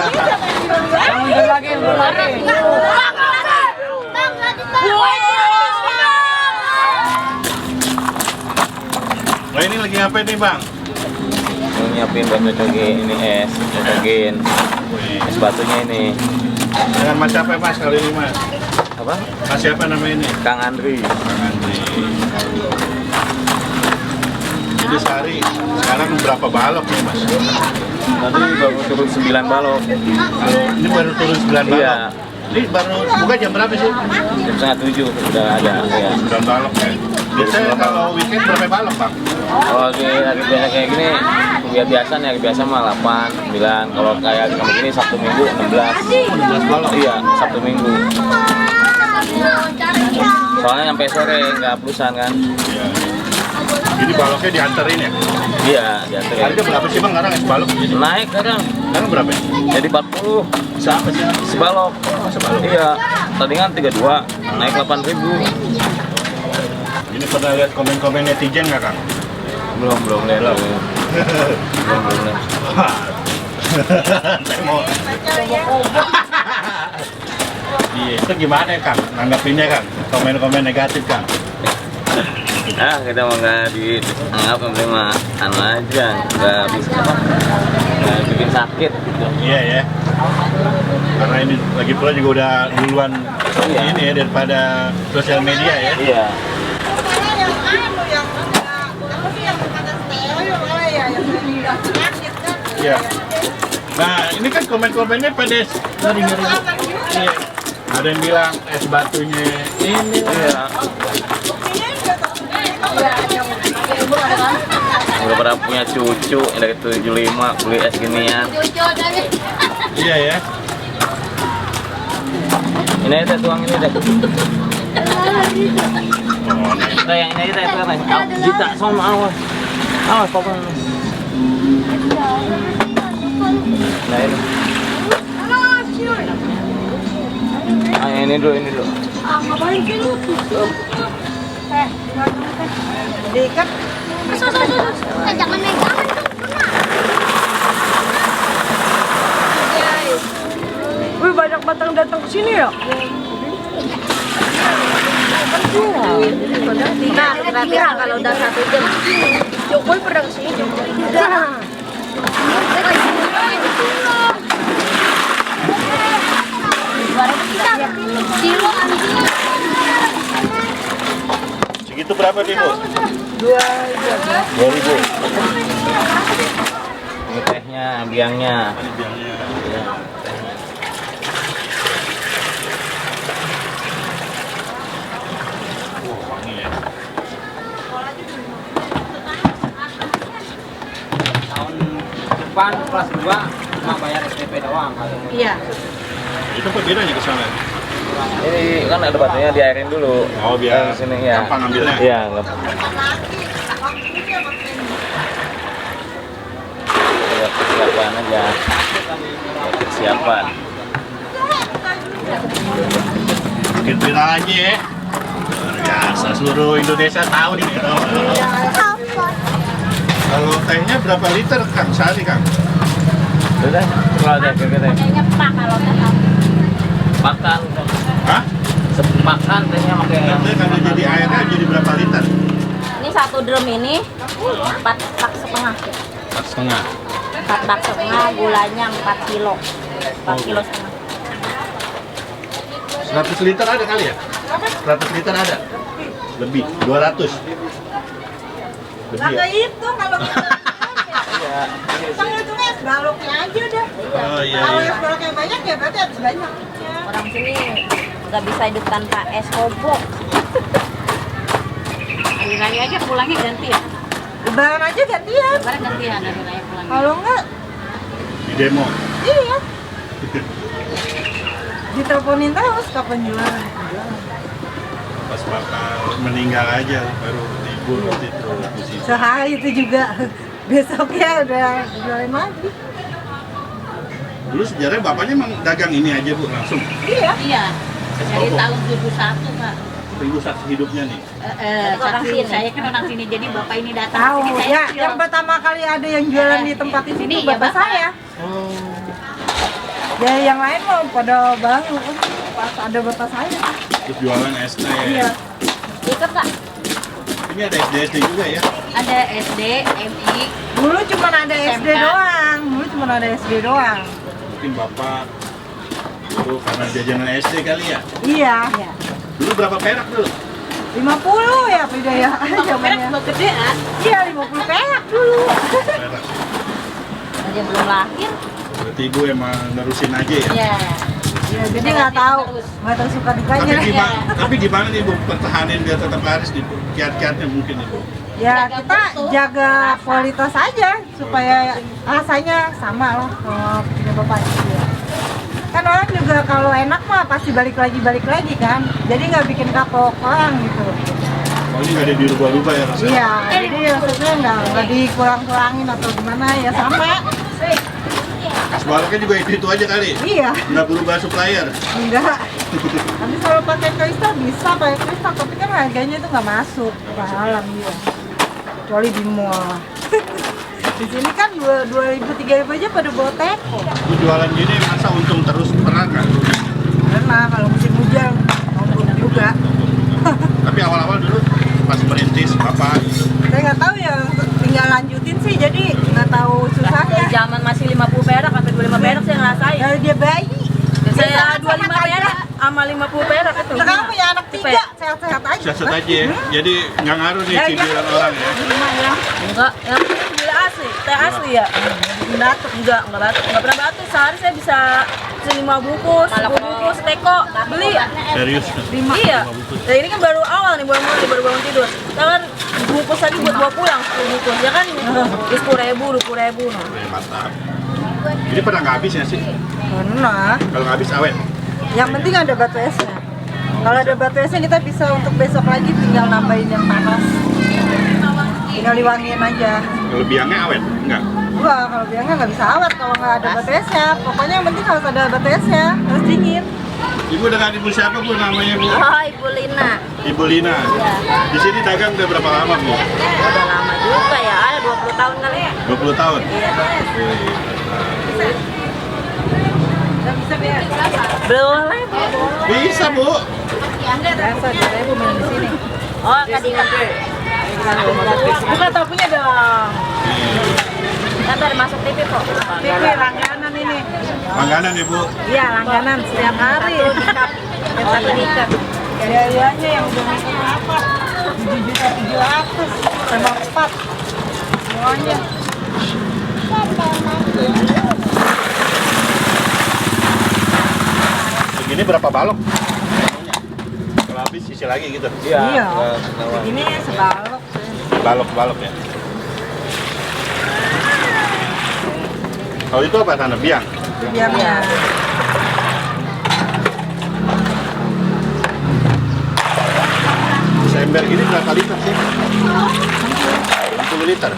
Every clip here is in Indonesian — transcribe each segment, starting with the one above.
Mundur lagi, mundur lagi. Nah ini lagi ngapain nih bang? Mau nyiapin buat cocokin ini es, cocokin es batunya ini. Dengan mas siapa mas kali ini mas? Apa? Mas siapa namanya ini? Kang Andri. Kang Andri. Jadi sehari sekarang berapa balok nih mas? Tadi baru turun 9 balok. Ini baru turun 9 balok? Iya. Ini baru buka jam berapa sih? Jam setengah 7 udah ada. Ya. 9 balok ya? Biasanya kalau weekend berapa balok bang? Kalau hari biasa kayak gini, biasa nih, hari biasa mah 8, 9. Kalau kayak kami gini Sabtu Minggu 16. 16 balok? Iya, Sabtu Minggu. Soalnya sampai sore nggak plusan kan? Iya. Jadi baloknya dianterin ya? Iya, diantar. Harga berapa sih bang sekarang es balok? Naik kadang. Sekarang berapa ya? Jadi 40 Siapa sih? sebalok. Oh, sebalok? Iya, tadi kan 32, naik 8.000. Ini pernah lihat komen-komen netizen nggak kang? Belum lihat. Belum lihat. Saya mau. Iya, itu gimana ya kang? Nanggapinnya kang? Komen-komen negatif kang? Ah, kita mau nggak dianggap yang penting mah anu aja, nggak bisa nggak bikin sakit gitu. Iya ya. Karena ini lagi pula juga udah duluan ini ya daripada sosial media ya. Iya. Iya. Nah ini kan komen-komennya pada ngeri-ngeri. Iya. Ada yang bilang es batunya ini. Iya. Udah pada punya cucu yang dari 75 beli es ginian. Iya ya. Ini aja tuang ini deh. Oh, Nah, yang ini aja itu apa? Kita sama awas. Awas papa. Nah ini. Ah, ini dulu, ini dulu. Ngapain sih lu? Diikat. Jangan megang. Wih, banyak batang datang ke sini ya? Nah, kira-kira kalau udah 1 jam. Jokowi pernah ke sini, Jokowi juga. segitu berapa nih bu? 2.000. Ini tehnya, biangnya. Ini biangnya. Ya. Wangi ya. Tahun depan kelas 2 cuma bayar SPP doang. Iya. Itu apa bedanya ke sana? Ini kan ada batunya diairin dulu. Oh, biar Di sini ya. gampang ngambilnya. Iya, gampang. Buat persiapan aja. Buat persiapan. Bikin viral aja ya. Luar biasa, seluruh Indonesia tahu nih. Kalau tehnya berapa liter kang sehari kang? Sudah, kalau ada kayak gitu. Kayaknya pak kalau tetap. Makan. Hah? Makan tehnya pakai yang Nanti kalau jadi airnya jadi berapa liter? Ini 1 drum ini 4 pak setengah. 4,5. 4 pak setengah, gulanya 4 kilo. 4 kilo setengah. 100 liter ada kali ya? 100 liter ada? Lebih, 200. Lebih ya? Kagak itu kalau Iya. hitungnya es baloknya aja udah. Oh iya, Kalau iya. es baloknya banyak ya berarti harus banyak. Orang sini nggak bisa hidup tanpa es hobok. Hari raya aja pulangnya ganti ya? Lebaran aja gantian. Lebaran gantian hari raya pulangnya. Kalau enggak, Di demo. iya. Diteleponin terus kapan jualan. Pas bakal meninggal aja baru libur waktu itu di situ. Sehari itu juga. Besoknya udah jualan lagi. Dulu sejarahnya bapaknya emang dagang ini aja bu langsung. Iya. Iya, dari tahun 71 Pak. Ibu saksi hidupnya nih. Orang Saksi sini. saya kan orang sini, jadi bapak ini datang Tahu ke sini, saya ya, kecil. yang pertama kali ada yang jualan di tempat itu Sini, tuh ya, bapak Bapak. saya. Oh. Ya yang lain mah pada baru pas ada batas saya. Terus jualan SD. Iya. Ikut Kak. Ini ada SD juga ya? Ada SD, MI. Dulu cuma ada SD SMK. doang. Dulu cuma ada SD doang. Mungkin Bapak itu karena jajanan SD kali ya? Iya. Dulu berapa perak dulu? 50 ya beda ya zamannya. Gede kan? Iya 50 perak dulu. Perak. Dia belum lahir. Berarti ibu emang nerusin aja ya? Iya. Ya, jadi nggak tahu suka dukanya. Tapi gimana nih Bu pertahanin biar tetap laris di kiat-kiatnya mungkin ibu? Ya kita jaga kualitas aja supaya rasanya sama lah kalau punya bapak itu ya. Kan orang juga kalau enak mah pasti balik lagi kan. Jadi nggak bikin kapok orang gitu. Oh ini nggak ada dirubah-rubah ya rasanya? Iya, jadi maksudnya nggak dikurang-kurangin atau gimana ya sama. Es baloknya juga itu aja kali? Iya, Nggak berubah supplier? enggak. Tapi kalau pakai kristal bisa pakai kristal, tapi kan harganya itu nggak masuk ke alam ya. Kecuali di mall. Di sini kan 2.000-3.000 aja pada bawa teko. Bu jualan gini masa untung terus pernah nggak? Karena kalau musim hujan untung juga. Tapi awal-awal dulu pas merintis Bapak Saya nggak tahu ya, tinggal lanjutin sih, jadi nggak tahu susahnya. Zaman masih 50 perak sampai 25 perak saya ngerasain. Dari dia bayi. Saya Sehat-sehat 25 aja. perak sama 50 perak itu. Sekarang punya anak 3, sehat-sehat aja. siasat aja ya? Jadi nggak ngaruh nih cibiran orang ya? Enggak, yang penting gula asli, teh asli ya. Batuk enggak batuk, enggak pernah batuk. Sehari saya bisa 5 bungkus, 10 bungkus teko beli. Serius? Iya. Nah ini kan baru awal nih, baru bangun tidur. Kita kan bungkus lagi buat bawa pulang 10 bungkus. Ya kan 10.000, 20.000. Nah. Mantap. Jadi pernah nggak habis ya sih? Karena Kalau nggak habis awet? yang penting ada batu esnya. Kalau ada batu esnya kita bisa untuk besok lagi tinggal nambahin yang panas. Tinggal diwangiin aja. Kalau biangnya awet? Enggak? Wah, kalau biangnya nggak bisa awet kalau nggak ada batu esnya. Pokoknya yang penting harus ada batu esnya, harus dingin. Ibu dengan ibu siapa Bu namanya Bu? Oh, Ibu Lina. Ibu Lina. Di sini dagang udah berapa lama Bu? Udah lama juga ya, ada 20 tahun kali ya. 20 tahun? Iya. Boleh, Bisa Bu. Biasa, saya ibu main di sini. Oh, kadingan. Buka topinya dong. Kan dari masuk TV kok. TV langganan ini. Langganan ya Bu? Iya, langganan setiap hari. Satu nikah. Biayanya yang udah ngikut berapa? 7.700.000 sama 4 semuanya. Begini berapa balok? Kalau habis sisi lagi gitu? Iya. Ini sebalok. Balok-balok ya? Kalau itu apa tanda biang? Biangnya. Seember gini berapa liter sih? 60 liter?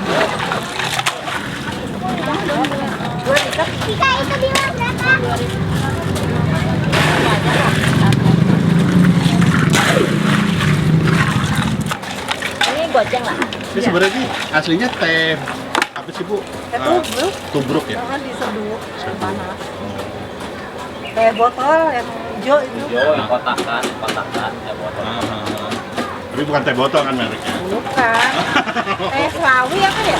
Ini goceng lah. Ini sebenarnya aslinya teh apa sih Bu? Teh tubruk. Tubruk ya? Jangan diseduh panas. Kayak botol yang hijau itu. Hijau yang kotakan ya botol. Tapi bukan teh botol kan mereknya? Bukan. Teh Slawi apa ya?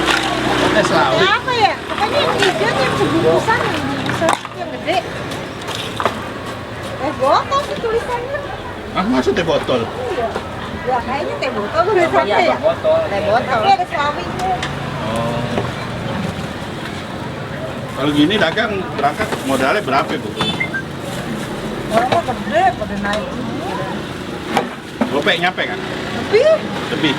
Teh Slawi? Teh apa ya? Pokoknya yang hijau yang sebungkusan yang dibungkusan yang gede. Teh botol sih tulisannya. Ah, masa teh botol? Iya. Ya kayaknya teh botol tulisannya ya. Botol. Teh botol. Tapi ada Slawinya. Oh. Kalau gini dagang berangkat modalnya berapa Bu? Orangnya gede pada naik. Gopek nyampe kan? Lebih. Lebih.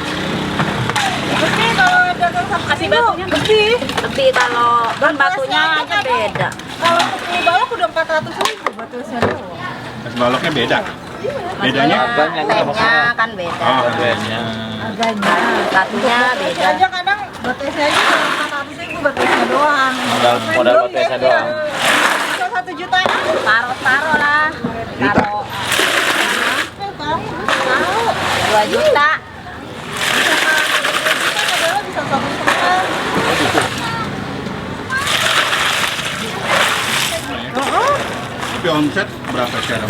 Lebih kalau dagang sama Kasih kilo, batunya. lebih. Tapi kalau kan batunya aja beda. Kalau untuk mie balok udah 400.000 batu esnya doang. Es baloknya beda. Bedanya? Harganya nggak Tehnya kan beda. Oh, harganya. Harganya. Batunya Batu beda. aja kadang batu esnya aja cuma 400.000 batu esnya doang. Modal batu esnya doang. Bisa 1 jutaan. Taruh lah. Juta. Taruh Tahu, tahu. 2 juta. Adalah bisa 1,5. Oh, Tapi omset berapa sekarang?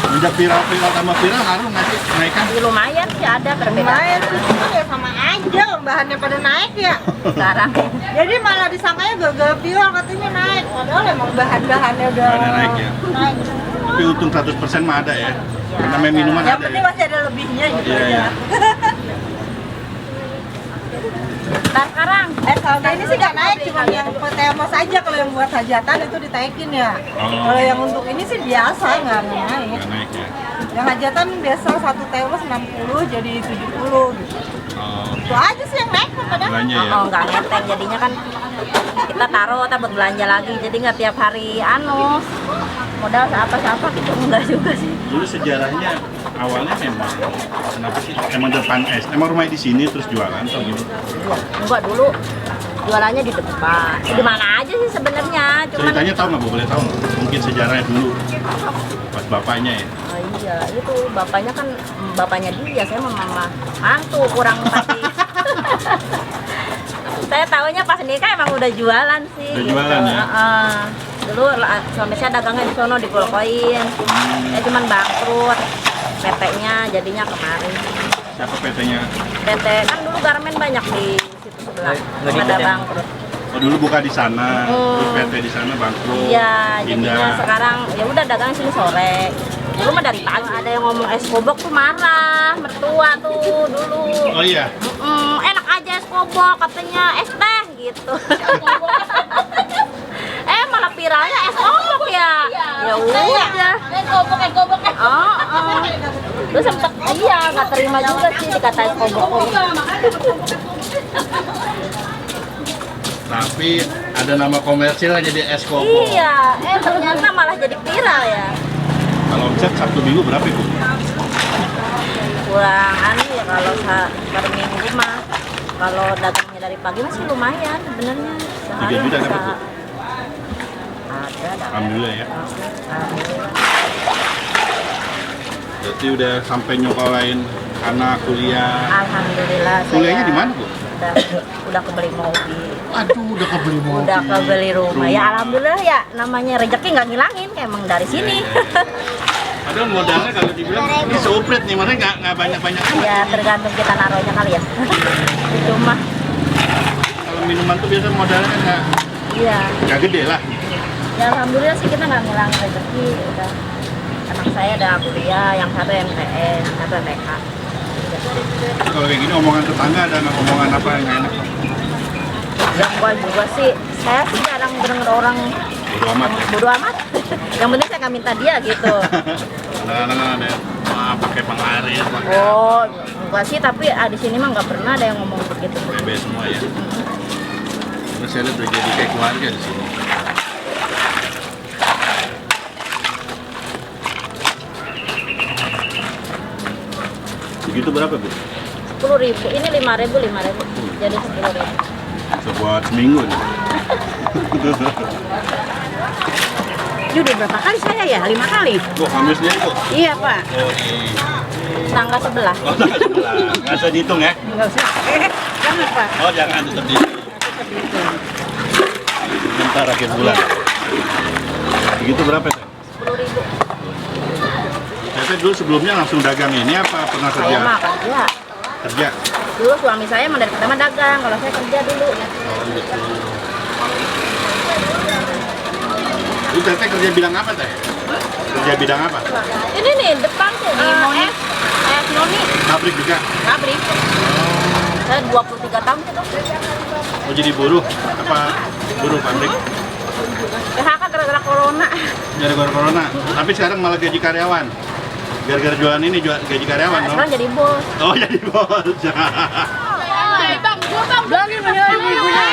Menjak viral sama viral harus ngasih naikkan. Ya, lumayan sih ada perbedaan. Lumayan sih, cuma ya sama aja bahannya pada naik ya. Sekarang Jadi malah disangkanya gara-gara viral katanya naik. Padahal emang bahan-bahannya udah Ada naik ya. naik. Tapi untung 100% mah ada ya. Namanya minuman Yang ada penting ya. masih ada lebihnya gitu Iya, aja. iya. dan sekarang Kalau ini sih nggak naik, cuma yang petemos aja kalau yang buat hajatan itu ditaikin ya. Oh. Kalau yang untuk ini sih biasa nggak naik. Nggak naik ya. Yang hajatan biasa 1 teles 60 jadi 70 gitu. Oh, Itu aja sih yang naik kadang. belanja ya. oh nggak ngeteng jadinya kan kita taruh kita buat belanja lagi jadi nggak tiap hari modal siapa gitu enggak juga sih. Dulu sejarahnya awalnya memang kenapa sih? Emang depan es. Emang rumahnya di sini terus jualan atau gitu? Enggak dulu jualannya di depan di mana aja sih sebenarnya cuman Ceritanya tahu nggak? Boleh tahu nggak? Mungkin sejarahnya dulu pas bapaknya ya. oh, iya itu bapaknya dia saya mama mantu kurang pasti. Saya tahunya pas nikah emang udah jualan sih. Udah jualan ya? Dulu suami saya dagangnya di sono di Pulau Koin. Saya cuman bangkrut. PT-nya jadinya kemarin. Siapa PT-nya? PT kan dulu garmen banyak di situ sebelah. Nggak Pada diingat ya? bangkrut. Oh, dulu buka di sana, terus PT di sana bangkrut. Iya, jadinya pindah. sekarang ya udah dagang sini sore. Dulu mah dari pagi ada yang ngomong es kobok tuh marah, mertua tuh dulu. Oh iya. Enak aja es kobok katanya es teh gitu. Malah viralnya es kobok ya. Ya udah. Es kobok. Oh. Terus sempet nggak terima juga sih dikata es kobok. Tapi ada nama komersil jadi es kobok. Iya, ternyata malah jadi viral ya. Kalau omset Sabtu Minggu berapa Ibu? Kurang ya kalau per minggu mah. Kalau dagangnya dari pagi masih lumayan sebenarnya. Sehari 3 juta bisa dapat, Bu? ada. Alhamdulillah ya. Alhamdulillah. Berarti udah sampai nyokolain anak kuliah. Alhamdulillah. Kuliahnya saya di mana, Bu? Udah kebeli mobil. Aduh, udah kebeli mobil. Udah kebeli rumah. Ya alhamdulillah ya namanya rezeki nggak ngilangin kayak emang dari sini. Padahal modalnya kalau dibilang ini seuprit nih, mana nggak banyak-banyak. Ya tergantung kita naruhnya kali ya. Itu mah. Kalau minuman tuh biasa modalnya kan Iya. nggak gede lah. Ya alhamdulillah sih kita nggak ngilangin rezeki. Udah. Anak saya ada kuliah, yang satu MTN, yang satu TK. Kalau kayak gini omongan tetangga ada nggak omongan apa yang nggak enak? Yang gua juga sih, saya sih jarang denger orang Bodo amat ya. bodo amat. Yang penting saya nggak minta dia gitu. Kadang-kadang ada pakai penglaris, pakai Oh, enggak sih, tapi di sini mah nggak pernah ada yang ngomong begitu. BB semua ya. Terus saya lihat udah jadi kayak keluarga di sini. Begitu berapa, Bu? 10.000, ini 5.000. Jadi 10.000. Bisa buat seminggu nih. Ini udah berapa kali saya ya? 5 kali? Oh, kamu sendiri, Bu? Iya Pak. Oh, iya. Tangga sebelah. Oh, nggak usah dihitung ya? Enggak usah. Jangan Pak. Oh, jangan tetap dihitung. Bentar akhir bulan. Begitu berapa, Teh? 10.000. Tete dulu sebelumnya langsung dagang ini apa pernah Saya kerja? mah kerja. Kerja? Dulu suami saya emang dari pertama dagang, kalau saya kerja dulu. Oh, gitu. Itu Tete kerja bidang apa, Teh? Kerja bidang apa? Ini nih depan tuh di Monis. Saya Noni, Pabrik juga? pabrik. Saya 23 tahun gitu. Oh, jadi buruh? Apa buruh pabrik? PHK gara-gara corona. Gara-gara corona? Tapi sekarang malah gaji karyawan? Gara-gara jualan ini gaji karyawan, dong? Sekarang jadi bos. Oh, jadi bos. Bilangin bener ibu-ibunya.